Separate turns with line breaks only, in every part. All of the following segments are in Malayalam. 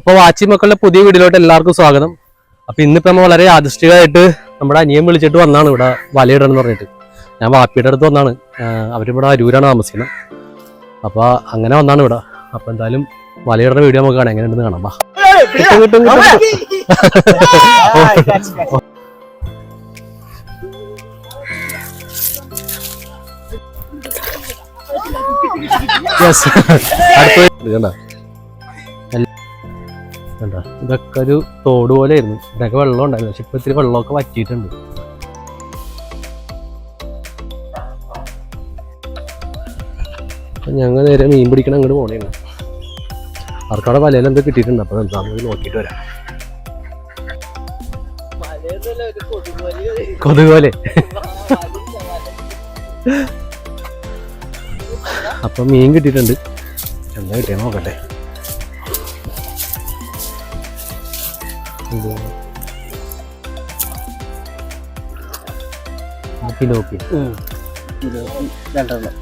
അപ്പോൾ വാച്ചി മക്കളുടെ പുതിയ വീഡിയോയിലോട്ട് എല്ലാവർക്കും സ്വാഗതം. അപ്പോൾ ഇന്നിപ്പോൾ നമ്മൾ വളരെ യാദൃശ്ചികമായിട്ട് നമ്മുടെ അനിയൻ വിളിച്ചിട്ട് വന്നാണ് ഇവിടെ വലയിടണം എന്ന് പറഞ്ഞിട്ട്. ഞാൻ വാപ്പിയുടെ അടുത്ത് വന്നാണ്, അവരിവിടെ അരൂരാണ് താമസിക്കുന്നത്. അപ്പോൾ അങ്ങനെ വന്നാണ് ഇവിടെ. അപ്പോൾ എന്തായാലും വലയിടുന്ന വീഡിയോ നമുക്ക് കാണാം, എങ്ങനെയുണ്ടെന്ന് കാണാം. കിട്ടും ഇതൊക്കെ ഒരു തോട് പോലെ ആയിരുന്നു, ഇതൊക്കെ വെള്ളം ഉണ്ടായിരുന്നു. പക്ഷെ ഇപ്പൊ ഇത്തിരി വെള്ളമൊക്കെ വറ്റിയിട്ടുണ്ട്. ഞങ്ങൾ നേരെ മീൻ പിടിക്കണം അങ്ങോട്ട് പോണേണ്. ആർക്കവിടെ വലയിൽ എന്തോ കിട്ടിയിട്ടുണ്ട്. അപ്പൊ നമുക്ക് നോക്കിയിട്ട് വരാം. കൊതുപോലെ അപ്പൊ മീൻ കിട്ടിയിട്ടുണ്ട്. എന്താ കിട്ടിയ നോക്കട്ടെ. പിലോപ്പി രണ്ടെണ്ണം.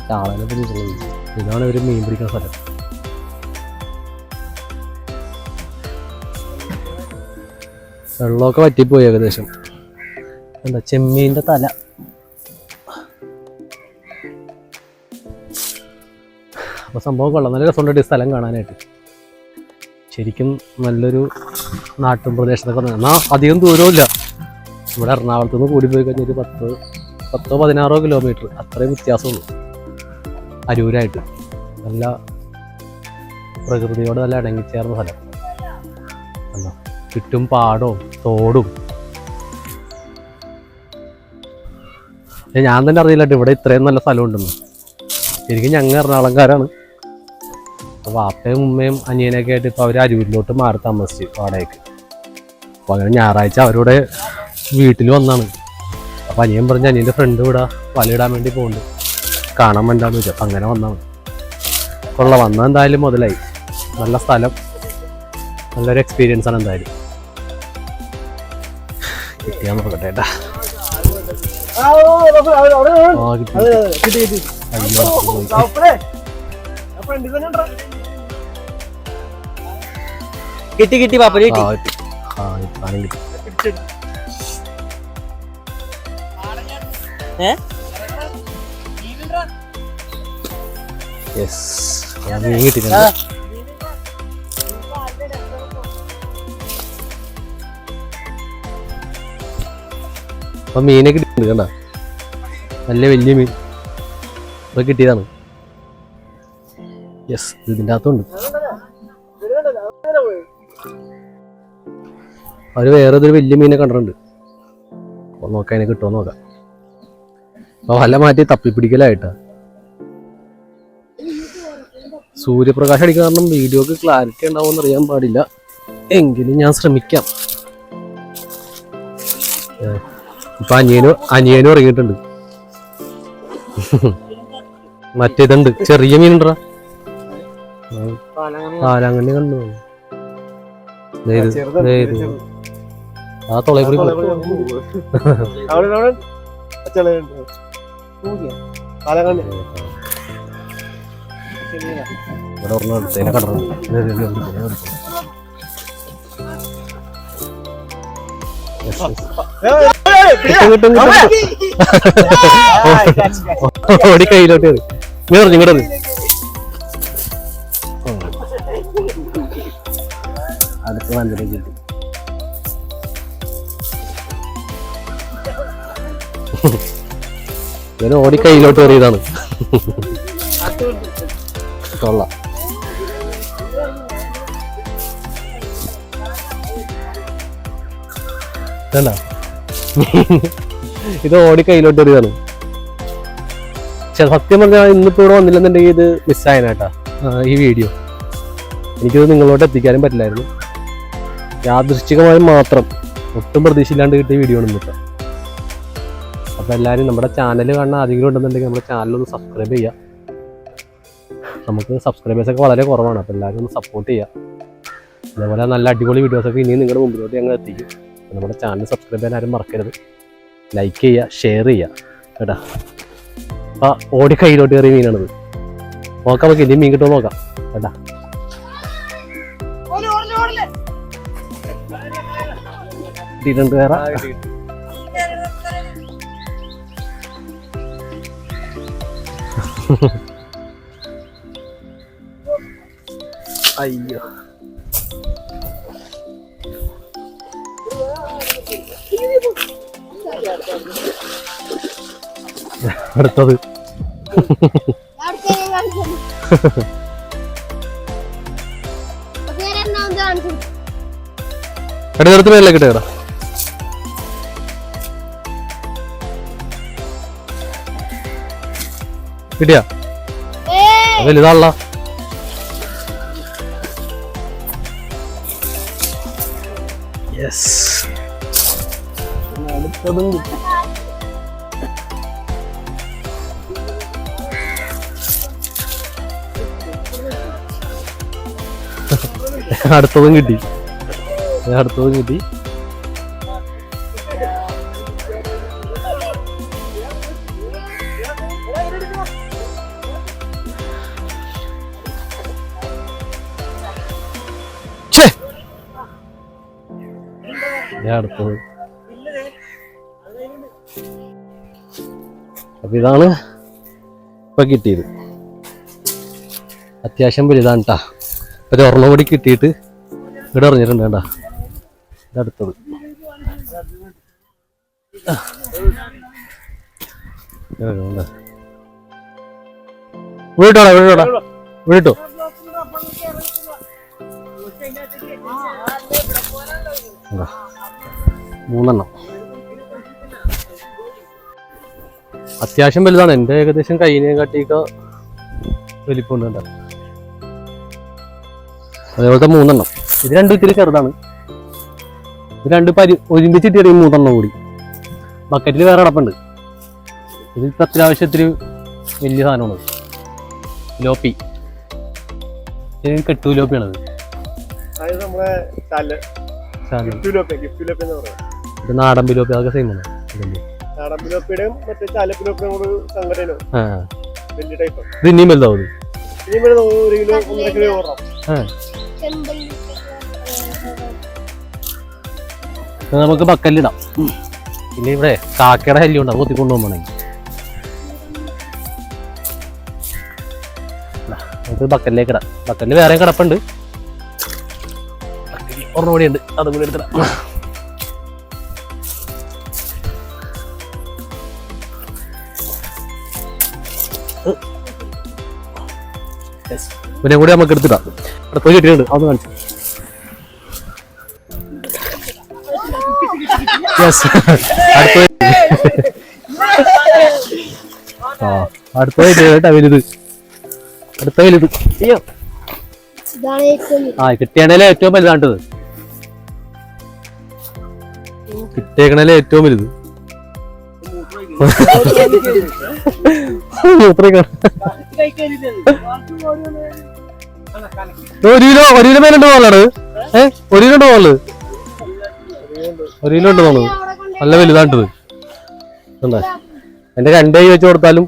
ചാളനെ പിടിച്ചിട്ടുള്ളത്. ഇതാണ് ഒരു മീൻ പിടിക്കുന്ന സ്ഥലം. വെള്ളമൊക്കെ വറ്റിപ്പോയി ഏകദേശം. എന്താ ചെമ്മീൻ്റെ തല. അപ്പോൾ സംഭവം കൊള്ളാം, നല്ല രസമുണ്ട് ഈ സ്ഥലം കാണാനായിട്ട്. ശരിക്കും നല്ലൊരു നാട്ടും പ്രദേശത്തൊക്കെ എന്നാൽ അധികം ദൂരമില്ല. ഇവിടെ എറണാകുളത്ത് നിന്ന് കൂടി പോയി കഴിഞ്ഞൊരു 10-16 കിലോമീറ്റർ അത്രയും വ്യത്യാസമുള്ളൂ അരൂരായിട്ട്. നല്ല പ്രകൃതിയോട് നല്ല ഇണങ്ങിച്ചേർന്ന സ്ഥലം. എന്നാ ചുറ്റും പാടവും തോടും. ഞാൻ തന്നെ അറിയില്ല ഇവിടെ ഇത്രയും നല്ല സ്ഥലമുണ്ടെന്ന്. ശരിക്കും ഞങ്ങൾ എറണാകുളംകാരാണ്. അപ്പോൾ വാപ്പയും ഉമ്മയും അനിയനൊക്കെ ആയിട്ട് ഇപ്പോൾ അവർ അരൂരിലോട്ട് മാറി താമസിച്ച് വാടകയ്ക്ക്. അപ്പോൾ അങ്ങനെ ഞായറാഴ്ച അവരുടെ വീട്ടിൽ വന്നാണ്. അപ്പോൾ അനിയൻ പറഞ്ഞ് അനിയൻ്റെ ഫ്രണ്ട് ഇവിടെ വലയിടാൻ വേണ്ടി പോകുന്നുണ്ട്, കാണാൻ വേണ്ടാന്ന് വെച്ചു. അപ്പം അങ്ങനെ വന്നാണ്. കൊള്ളാം, വന്നാൽ എന്തായാലും മുതലായി. നല്ല സ്ഥലം, നല്ലൊരു എക്സ്പീരിയൻസ് ആണ് എന്തായാലും. കിട്ടിയാൽ നോക്കട്ടെ ഏട്ടാ.
കിട്ടി പാപ്പ കിട്ടി.
അപ്പൊ മീനെ കിട്ടിയിട്ടുണ്ട് കണ്ട, നല്ല വലിയ മീൻ. അപ്പൊ കിട്ടിയതാണ്. യെസ്, ഇതിൻ്റെ അകത്തുണ്ട്. അവര് വേറെ ഒരു വലിയ മീനെ കണ്ടിട്ടുണ്ട്. അപ്പൊ നോക്കാം അതിനെ കിട്ടുമോ നോക്കാം. അപ്പൊ വല മാറ്റി തപ്പിപ്പിടിക്കലായിട്ടാ. സൂര്യപ്രകാശം അടിക്കുന്ന കാരണം വീഡിയോക്ക് ക്ലാരിറ്റി ഉണ്ടാവുമെന്ന് അറിയാൻ പാടില്ല, എങ്കിലും ഞാൻ ശ്രമിക്കാം. ഇപ്പൊ അനിയനും ഇറങ്ങിയിട്ടുണ്ട്. മറ്റേതുണ്ട്, ചെറിയ മീനുണ്ടാ. പാലാങ്കണ്ണി കണ്ടു. ആ തൊളയെ കൂടി ഇവിടെ ഒരെണ്ണം എടുത്തതിനെ കണ്ടു. ഓടി കയ്യിലോട്ട് ഇങ്ങോട്ട് അടുത്ത് വന്നിട്ട് കിട്ടി. ഇവന് ഓടി കയ്യിലോട്ട് കയറിയതാണ്. കൊള്ളാം. ഇത് ഓടി കയ്യിലോട്ട് കയറിയതാണ്. സത്യം പറഞ്ഞാൽ ഇന്നിപ്പോ ഇവിടെ വന്നില്ലെന്നുണ്ടെങ്കിൽ ഇത് മിസ്സായനാട്ടാ ഈ വീഡിയോ. എനിക്കിത് നിങ്ങളോട്ട് എത്തിക്കാനും പറ്റില്ലായിരുന്നു. യാദൃശ്ചികമായി മാത്രം, ഒട്ടും പ്രതീക്ഷയില്ലാണ്ട് കിട്ടിയ വീഡിയോ ആണ് ഇന്നത്തെ. അപ്പോൾ എല്ലാവരും നമ്മുടെ ചാനൽ കാണാൻ ആരെങ്കിലും ഉണ്ടെന്നുണ്ടെങ്കിൽ നമ്മുടെ ചാനലൊന്ന് സബ്സ്ക്രൈബ് ചെയ്യുക. നമുക്ക് സബ്സ്ക്രൈബേഴ്സൊക്കെ വളരെ കുറവാണ്. അപ്പോൾ എല്ലാവരും ഒന്ന് സപ്പോർട്ട് ചെയ്യുക. അതേപോലെ നല്ല അടിപൊളി വീഡിയോസൊക്കെ ഇനിയും നിങ്ങളുടെ മുമ്പിലോട്ട് ഞങ്ങൾ എത്തിക്കും. നമ്മുടെ ചാനൽ സബ്സ്ക്രൈബ് ചെയ്യാൻ ആരും മറക്കരുത്. ലൈക്ക് ചെയ്യുക, ഷെയർ ചെയ്യുക. കേട്ടാ. ആ ഓടി കയ്യിലോട്ട് കയറിയ മീനാണിത്. നോക്കാം നമുക്ക് ഇനി മീൻ കിട്ടുമോ നോക്കാം കേട്ടാ. കിട്ടിയിട്ടുണ്ട് വേറെ. അയ്യോ അടുത്തത് അടുത്തടുത്ത് മേലെ കിട്ടുക. കിട്ടിയാ വലുതാണല്ലോ. യെസ് അടുത്തതും കിട്ടി. അടുത്തതും കിട്ടി. അടുത്തത്. അപ്പൊ ഇതാണ് ഇപ്പൊ കിട്ടിയത്. അത്യാവശ്യം വലുതാണ് കേട്ടാ. ഒരു ഒരെണ്ണം കൂടി കിട്ടിയിട്ട് ഇവിടെ എറിഞ്ഞിട്ടുണ്ട് കേട്ടാ. ഇതടുത്തത് വീട്ടോടാ വീട്ടോടാ വീട്ടോ. മൂന്നെണ്ണം അത്യാവശ്യം വലുതാണ്. എൻ്റെ ഏകദേശം കയ്യിനെ കാട്ടിയൊക്കെ വലിപ്പമുണ്ട് കേട്ടോ. അതേപോലത്തെ മൂന്നെണ്ണം. ഇത് രണ്ടും ഇത്തിരി ചെറുതാണ്. ഇത് രണ്ട് ഒരുമിച്ചിട്ട് മൂന്നെണ്ണം കൂടി ബക്കറ്റിൽ വേറെ കിടപ്പുണ്ട്. ഇത് അത്യാവശ്യം ഇത്തിരി വലിയ സാധനമാണ്. ലോപ്പി കെട്ടൂലോപ്പിയാണത്. ഇത് നാടൻ പിലോപ്പി അതൊക്കെ സെയിം ആണ്. ഇത് ഇനിയും വലുതാവും. നമുക്ക് ബക്കല്ലിടാം. പിന്നെ ഇവിടെ കാക്കയുടെ ശല്യം ഉണ്ടാവും. കൊത്തിക്കൊണ്ടു പോകണമെങ്കിൽ നമുക്ക് ബക്കലിലേക്ക് ഇടാം. ബക്കലിൽ വേറെ കിടപ്പുണ്ട്. ഒരെണ്ണം കൂടി ഉണ്ട്. അതും കൂടി എടുത്തിടാം. പിന്നെ കൂടി നമുക്ക് എടുത്തിടാം. അടുത്ത കിട്ടിയിട്ടുണ്ട്. അതൊന്ന് കാണിച്ചു. അടുത്ത കേട്ടാ വലുത്. അടുത്ത വലുത്. അയ്യോ ആ കിട്ടിയാണേലെ ഏറ്റവും വലുതാണ്ടത്. കിട്ടിയേക്കണേലെ ഏറ്റവും വലുത്. ഒരു കിലോ മേലുണ്ട് പോകാനാണ്. ഒരു കിലോ ഉണ്ട് പോകുന്നത്. ഒരു കിലോ ഉണ്ട് പോകുന്നത്. നല്ല വലുതാണ്ടത്. എന്റെ 2 കൈ വെച്ച് കൊടുത്താലും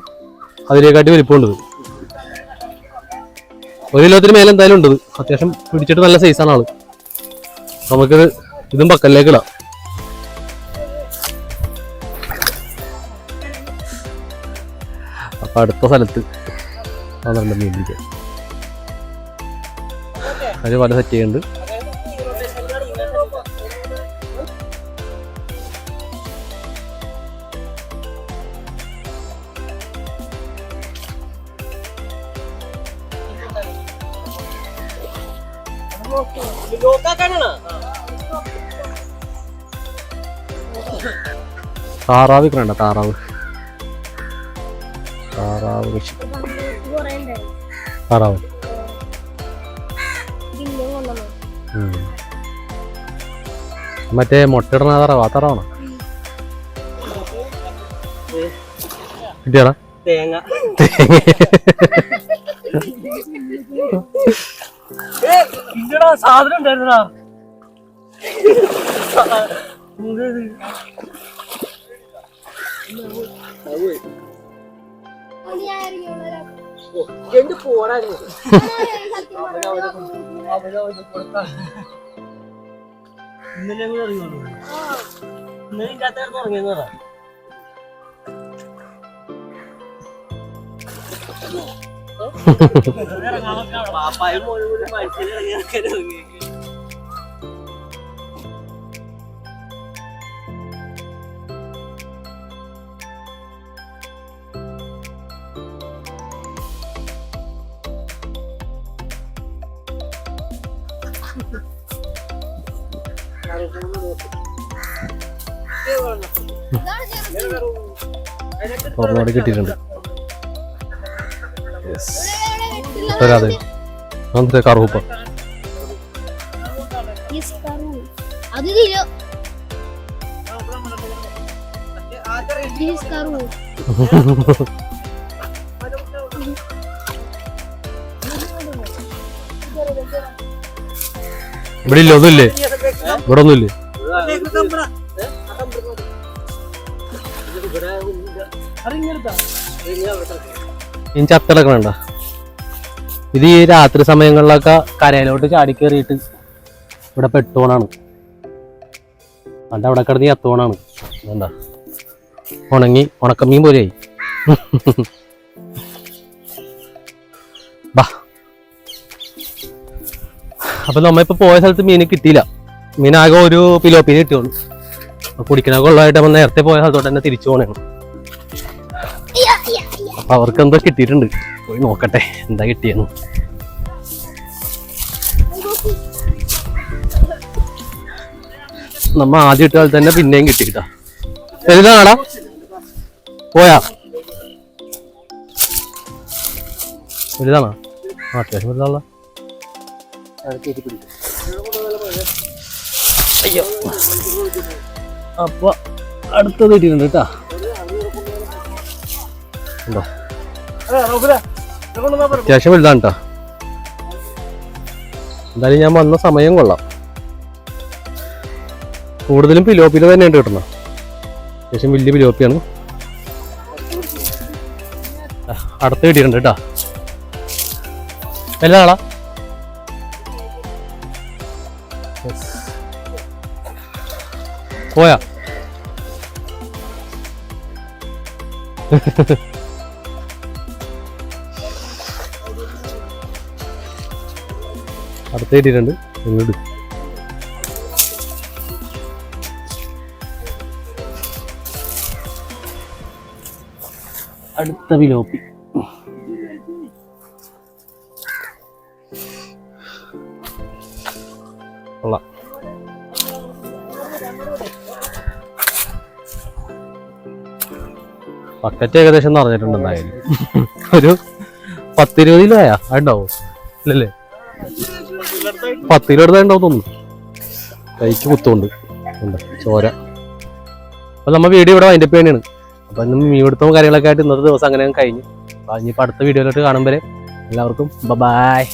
അതിനെക്കാട്ടി വലിപ്പമുണ്ടത്. 1 കിലോത്തിന് മേലെ എന്തായാലും ഉണ്ടത്. അത്യാവശ്യം പിടിച്ചിട്ട് നല്ല സൈസാണ് ആള്. നമുക്കിത് ഇതും ബക്കലിലേക്ക് ഇടാം. അപ്പൊ അടുത്ത സ്ഥലത്ത് വന്നിട്ടുണ്ട് മീൻ പിടിക്കാൻ. അതിന് പല സെറ്റ് ചെയ്യുന്നുണ്ട്. താറാവ് കണ്ട താറാവ് താറാവ് കൃഷി താറാവ് മറ്റേ മുട്ടയിടണ താറാവ്. ആ താറാവാണോ കിട്ടിയാടാ? തേങ്ങ സാധനം ഉണ്ടായിരുന്നാ.
ഇന്നലെ കൂടെ അറിയുള്ളൂ. ഇന്നലെ ഇതിനകത്ത് തുടങ്ങിയെന്ന് പറ. പാപ്പായും മോനും കൂടി മത്സരം
ഓർമ്മയോടെ കിട്ടിയിട്ടുണ്ട്. കറുപ്പ ഇവിടെ ഇല്ല, ഒന്നുമില്ലേ? ഇവിടെ ഒന്നുമില്ലേ? ഇനി ചത്തിടക്കണണ്ട. ഇത് ഈ രാത്രി സമയങ്ങളിലൊക്കെ കരയിലോട്ട് ചാടിക്കേറിയിട്ട് ഇവിടെ പെട്ടോണാണ്. അതിൻ്റെ അവിടെ കിടന്ന് ചത്തോണാണ്. എന്താ ഉണക്കമീൻ പോലെയായി. ബാ, അപ്പൊ നമ്മളിപ്പോ പോയ സ്ഥലത്ത് മീൻ കിട്ടിയില്ല. മീനാകെ ഒരു പിലോപ്പീന് കിട്ടിയോളൂ. കുടിക്കണ കൊള്ളായിട്ട് നമ്മൾ നേരത്തെ പോയ സ്ഥലത്തോട്ട് തന്നെ തിരിച്ചു പോണേ. അപ്പൊ അവർക്ക് എന്തോ കിട്ടിയിട്ടുണ്ട്. പോയി നോക്കട്ടെ എന്താ കിട്ടിയെന്ന്. നമ്മ ആദ്യം ഇട്ട തന്നെ പിന്നെയും കിട്ടിയിട്ടാ. വലുതാണാടാ? പോയാ വലുതാണോ? അത്യാവശ്യം വലുതാണല്ലോ. അയ്യോ, അപ്പൊ അടുത്തത് കിട്ടിയിട്ടുണ്ട് കേട്ടാ. അത്യാവശ്യം വലുതാണ് കേട്ടോ. എന്തായാലും ഞാൻ വന്ന സമയം കൊള്ളാം. കൂടുതലും പിലോപ്പില തന്നെയാണ് കിട്ടണം. അത്യാവശ്യം വലിയ പിലോപ്പിയാണ്. അടുത്ത് കിട്ടിയിട്ടുണ്ട് കേട്ടോ. വലുതാളാ? പോയാ? അടുത്ത് കിട്ടിയിട്ടുണ്ട്. ഇങ്ങോട്ട് അടുത്ത പിലോപ്പി. കൊള്ളാം. ബക്കറ്റ് ഏകദേശം നിറഞ്ഞിട്ടുണ്ട്. എന്തായാലും ഒരു 10-20 കിലോ ആയാ ഉണ്ടാവും അല്ലല്ലേ? 10 കിലോ എടുത്താൽ തോന്നുന്നു. കൈക്ക് കുത്തുകൊണ്ട് ചോര. അപ്പൊ നമ്മ വീഡിയോ ഇവിടെ വൈൻഡപ്പ് തന്നെയാണ്. അപ്പൊ ഇന്ന് മീൻപിടുത്തവും കാര്യങ്ങളൊക്കെ ആയിട്ട് ഇന്നത്തെ ദിവസം അങ്ങനെ കഴിഞ്ഞു. അപ്പൊ ഇനിയിപ്പോൾ അടുത്ത വീഡിയോയിലോട്ട് കാണുമ്പോൾ എല്ലാവർക്കും ബൈ.